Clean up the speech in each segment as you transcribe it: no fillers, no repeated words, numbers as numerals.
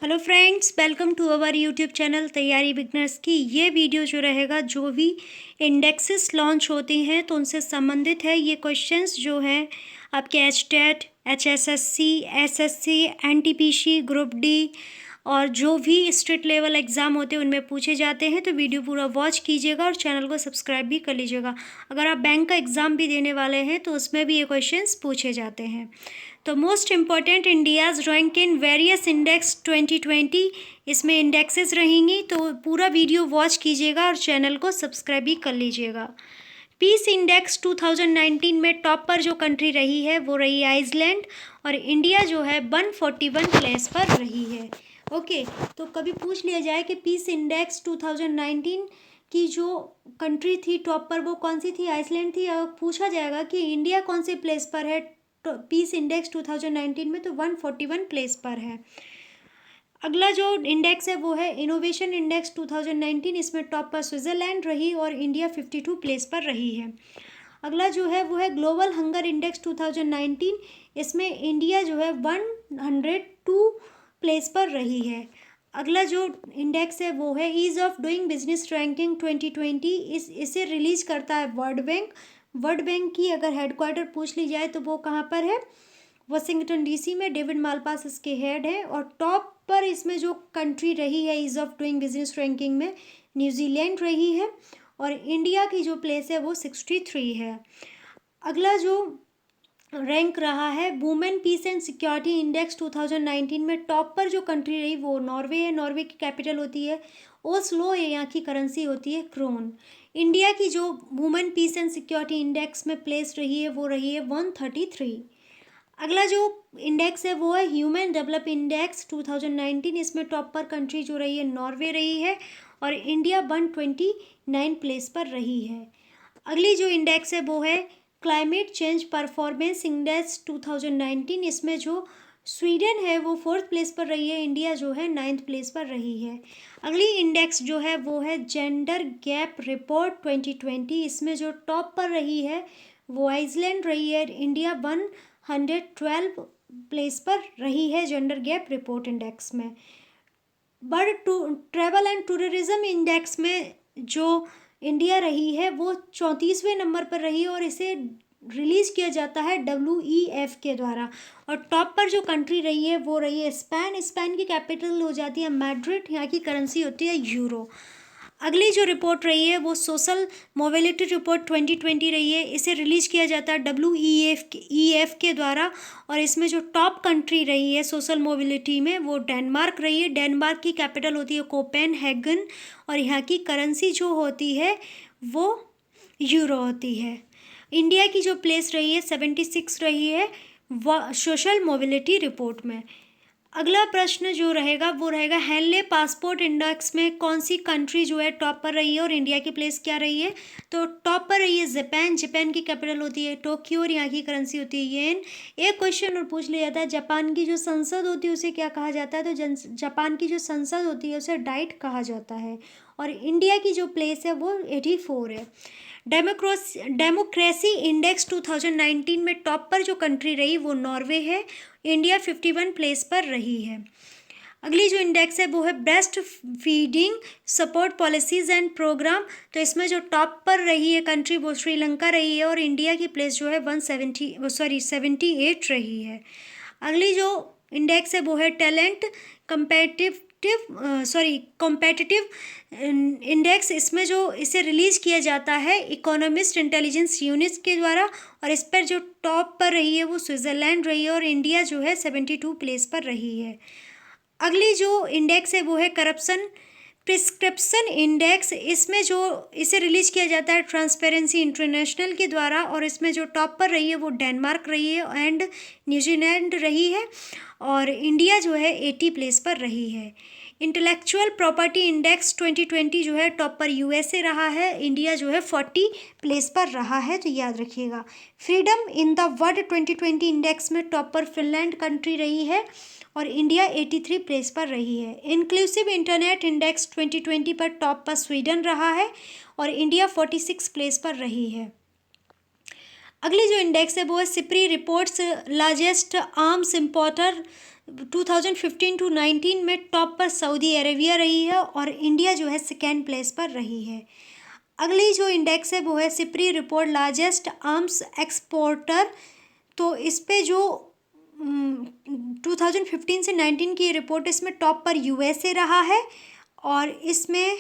Hello friends, welcome to our YouTube channel तैयारी beginners की। ये वीडियो जो रहेगा, जो भी इंडेक्सेस लॉन्च होते हैं तो उनसे संबंधित है। ये क्वेश्चंस जो हैं आपके HTET, HSSC, SSC, NTPC, group D और जो भी स्टेट लेवल एग्ज़ाम होते हैं उनमें पूछे जाते हैं। तो वीडियो पूरा वॉच कीजिएगा और चैनल को सब्सक्राइब भी कर लीजिएगा। अगर आप बैंक का एग्ज़ाम भी देने वाले हैं तो उसमें भी ये क्वेश्चंस पूछे जाते हैं। तो most important India's rank in various index 2020, इसमें इंडेक्सेस रहेंगी। तो पूरा वीडियो वॉच कीजिएगा और चैनल को सब्सक्राइब भी कर लीजिएगा। पीस इंडेक्स 2019 में टॉप पर जो कंट्री रही है वो रही आइसलैंड और इंडिया जो है 141 प्लेस पर रही है। ओके, तो कभी पूछ लिया जाए कि पीस इंडेक्स 2019 की जो कंट्री थी टॉप पर वो कौन सी थी, आइसलैंड थी। और पूछा जाएगा कि इंडिया कौन से प्लेस पर है पीस इंडेक्स 2019 में, तो 141 प्लेस पर है। अगला जो इंडेक्स है वो है इनोवेशन इंडेक्स 2019, इसमें टॉप पर स्विट्ज़रलैंड रही और इंडिया 52 प्लेस पर रही है। अगला जो है वो है ग्लोबल हंगर इंडेक्स 2019, इसमें इंडिया जो है 102 प्लेस पर रही है। अगला जो इंडेक्स है वो है ease of doing business ranking 2020, इसे रिलीज करता है वर्ल्ड बैंक। वर्ल्ड बैंक की अगर हेडक्वार्टर पूछ ली जाए तो वो कहाँ पर है, वाशिंगटन डीसी में। डेविड मालपास इसके हेड हैं और टॉप पर इसमें जो कंट्री रही है ease of doing business ranking में न्यूजीलैंड रही है और इंडिया की जो प्लेस है वो 63 है। अगला जो रैंक रहा है women peace and security index 2019 में टॉप पर जो कंट्री रही वो नॉर्वे है। नॉर्वे की कैपिटल होती है ओस्लो, यहाँ की करेंसी होती है क्रोन। इंडिया की जो women peace and security index में प्लेस रही है वो रही है 133। अगला जो इंडेक्स है वो है ह्यूमन डेवलप इंडेक्स 2019, इसमें टॉप पर कंट्री जो रही है नॉर्वे रही है और इंडिया 129 प्लेस पर रही है। अगली जो इंडेक्स है वो है क्लाइमेट चेंज परफॉर्मेंस इंडेक्स 2019, इसमें जो स्वीडन है वो 4th प्लेस पर रही है, इंडिया जो है 9th प्लेस पर रही है। अगली इंडेक्स जो है वो है जेंडर गैप रिपोर्ट 2020, इसमें जो टॉप पर रही है वो आइसलैंड रही है, इंडिया 112 प्लेस पर रही है जेंडर गैप रिपोर्ट इंडेक्स में। But travel and tourism index में जो इंडिया रही है वो 34वें नंबर पर रही है और इसे रिलीज़ किया जाता है WEF के द्वारा। और टॉप पर जो कंट्री रही है वो रही है स्पेन। स्पेन की कैपिटल हो जाती है मैड्रिड, यहाँ की करेंसी होती है यूरो। अगली जो रिपोर्ट रही है वो सोशल मोबिलिटी रिपोर्ट 2020 रही है, इसे रिलीज किया जाता है WEF के द्वारा और इसमें जो टॉप कंट्री रही है सोशल मोबिलिटी में वो डेनमार्क रही है। डेनमार्क की कैपिटल होती है कोपेनहेगन और यहाँ की करेंसी जो होती है वो यूरो होती है। इंडिया की जो प्लेस रही है 76 रही है सोशल मोबिलिटी रिपोर्ट में। अगला प्रश्न जो रहेगा वो रहेगा हेनले पासपोर्ट इंडेक्स में कौन सी कंट्री जो है टॉप पर रही है और इंडिया की प्लेस क्या रही है। तो टॉप पर रही है जापान। जापान की कैपिटल होती है टोक्यो और यहाँ की करेंसी होती है येन। एक क्वेश्चन और पूछ लिया जाता है जापान की जो संसद होती है उसे क्या कहा जाता है, तो जापान की जो संसद होती है उसे डाइट कहा जाता है। और इंडिया की जो प्लेस है वो 84 है। डेमोक्रेसी इंडेक्स 2019 में टॉप पर जो कंट्री रही वो नॉर्वे है, इंडिया 51 प्लेस पर रही है। अगली जो इंडेक्स है वो है breastfeeding support policies and program, तो इसमें जो टॉप पर रही है कंट्री वो श्रीलंका रही है और इंडिया की प्लेस जो है 78 रही है। अगली जो इंडेक्स है वो है टैलेंट कॉम्पेटिटिव इंडेक्स, इसमें जो इसे रिलीज़ किया जाता है इकोनॉमिस्ट इंटेलिजेंस यूनिट्स के द्वारा और इस पर जो टॉप पर रही है वो स्विट्ज़रलैंड रही है और इंडिया जो है 72 प्लेस पर रही है। अगली जो इंडेक्स है वो है करप्शन प्रिस्क्रिप्शन इंडेक्स, इसमें जो इसे रिलीज़ किया जाता है ट्रांसपेरेंसी इंटरनेशनल के द्वारा और इसमें जो टॉप पर रही है वो डेनमार्क रही है एंड न्यूजीलैंड रही है और इंडिया जो है 80 प्लेस पर रही है। इंटेलेक्चुअल प्रॉपर्टी इंडेक्स 2020 जो है टॉप पर USA रहा है, इंडिया जो है 40 प्लेस पर रहा है, तो याद रखिएगा। Freedom in the world 2020 index में टॉप पर फिनलैंड कंट्री रही है और इंडिया 83 प्लेस पर रही है। इंक्लूसिव इंटरनेट इंडेक्स 2020 पर टॉप पर स्वीडन रहा है और इंडिया 46 प्लेस पर रही है। अगली जो इंडेक्स है वो है SIPRI reports largest arms importer 2015 to 19 में टॉप पर सऊदी अरेबिया रही है और इंडिया जो है सेकेंड प्लेस पर रही है। अगली जो इंडेक्स है वो है SIPRI report largest arms exporter. तो इस पे जो 2015 से 19 की रिपोर्ट, इसमें टॉप पर यूएसए रहा है और इसमें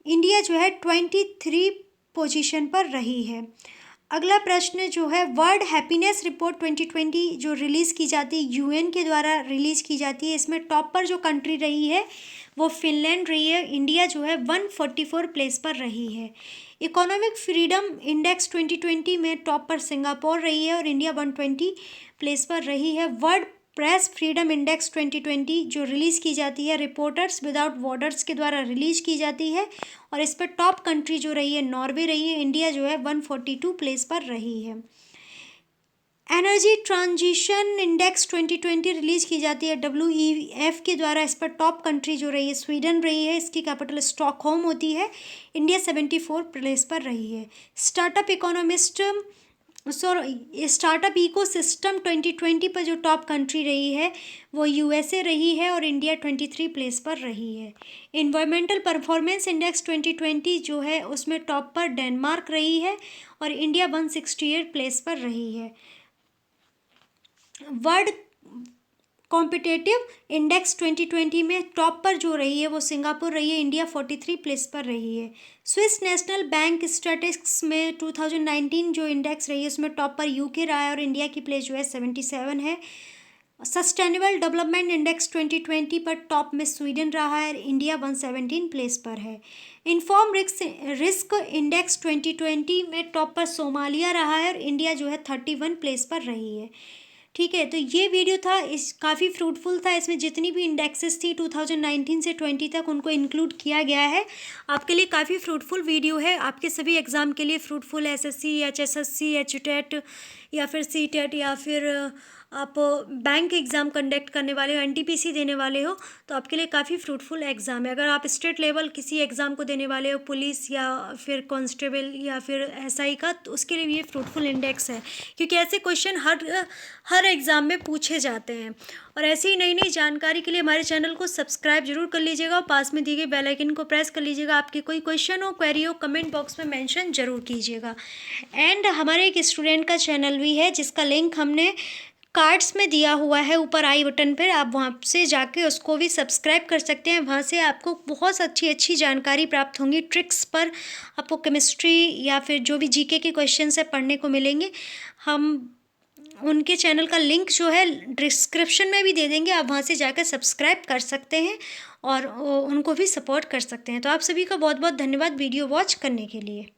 इंडिया जो है 23 पोजीशन पर रही है। अगला प्रश्न जो है वर्ल्ड हैप्पीनेस रिपोर्ट 2020 जो रिलीज़ की जाती है, यूएन के द्वारा रिलीज़ की जाती है, इसमें टॉप पर जो कंट्री रही है वो फिनलैंड रही है। इंडिया जो है 144 प्लेस पर रही है। इकोनॉमिक फ्रीडम इंडेक्स 2020 में टॉप पर सिंगापुर रही है और इंडिया 120 प्लेस पर रही है। वर्ल्ड प्रेस फ्रीडम इंडेक्स 2020 जो रिलीज़ की जाती है रिपोर्टर्स विदाउट बॉर्डर्स के द्वारा रिलीज़ की जाती है और इस पर टॉप कंट्री जो रही है नॉर्वे रही है। इंडिया जो है 142 प्लेस पर रही है। एनर्जी ट्रांजिशन इंडेक्स 2020 रिलीज़ की जाती है WEF के द्वारा, इस पर टॉप कंट्री जो रही है स्वीडन रही है, इसकी कैपिटल स्टॉकहोम होती है। इंडिया 74 प्लेस पर रही है। स्टार्टअप इकोसिस्टम 2020 पर जो टॉप कंट्री रही है वो यूएसए रही है और इंडिया 23 प्लेस पर रही है। इन्वायरमेंटल परफॉर्मेंस इंडेक्स 2020 जो है उसमें टॉप पर डेनमार्क रही है और इंडिया 168 प्लेस पर रही है। वर्ल्ड कॉम्पिटिटिव इंडेक्स 2020 में टॉप पर जो रही है वो सिंगापुर रही है। इंडिया 43 प्लेस पर रही है। स्विस नेशनल बैंक स्टैटिस्टिक्स में 2019 जो इंडेक्स रही है उसमें टॉप पर यूके रहा है और इंडिया की प्लेस जो है 77 है। सस्टेनेबल डेवलपमेंट इंडेक्स 2020 पर टॉप में स्वीडन रहा है और इंडिया 117 प्लेस पर है। इन्फॉर्म रिस्क इंडेक्स 2020 में टॉप पर सोमालिया रहा है और इंडिया जो है 31 प्लेस पर रही है। ठीक है, तो ये वीडियो था, इस काफ़ी फ्रूटफुल था। इसमें जितनी भी इंडेक्सेस थी 2019 से 20 तक उनको इंक्लूड किया गया है। आपके लिए काफ़ी फ्रूटफुल वीडियो है, आपके सभी एग्ज़ाम के लिए फ्रूटफुल। एसएससी, HSSC, HTET या फिर CTET या फिर आप बैंक एग्ज़ाम कंडक्ट करने वाले हो, NTPC देने वाले हो, तो आपके लिए काफ़ी फ्रूटफुल एग्ज़ाम है। अगर आप स्टेट लेवल किसी एग्ज़ाम को देने वाले हो, पुलिस या फिर कांस्टेबल या फिर SI का, तो उसके लिए भी ये फ्रूटफुल इंडेक्स है, क्योंकि ऐसे क्वेश्चन हर एग्ज़ाम में पूछे जाते हैं। और ऐसी ही नई नई जानकारी के लिए हमारे चैनल को सब्सक्राइब जरूर कर लीजिएगा और पास में दी गई बेल आइकन को प्रेस कर लीजिएगा। आपकी कोई क्वेश्चन हो, क्वेरी हो, कमेंट बॉक्स में मेंशन जरूर कीजिएगा। एंड हमारे एक स्टूडेंट का चैनल भी है जिसका लिंक हमने कार्ड्स में दिया हुआ है ऊपर आई बटन पर, आप वहाँ से जाके उसको भी सब्सक्राइब कर सकते हैं। वहाँ से आपको बहुत अच्छी जानकारी प्राप्त होंगी। ट्रिक्स पर आपको केमिस्ट्री या फिर जो भी जीके के क्वेश्चन है पढ़ने को मिलेंगे। हम उनके चैनल का लिंक जो है डिस्क्रिप्शन में भी दे देंगे, आप वहाँ से जाकर सब्सक्राइब कर सकते हैं और उनको भी सपोर्ट कर सकते हैं। तो आप सभी का बहुत बहुत धन्यवाद वीडियो वॉच करने के लिए।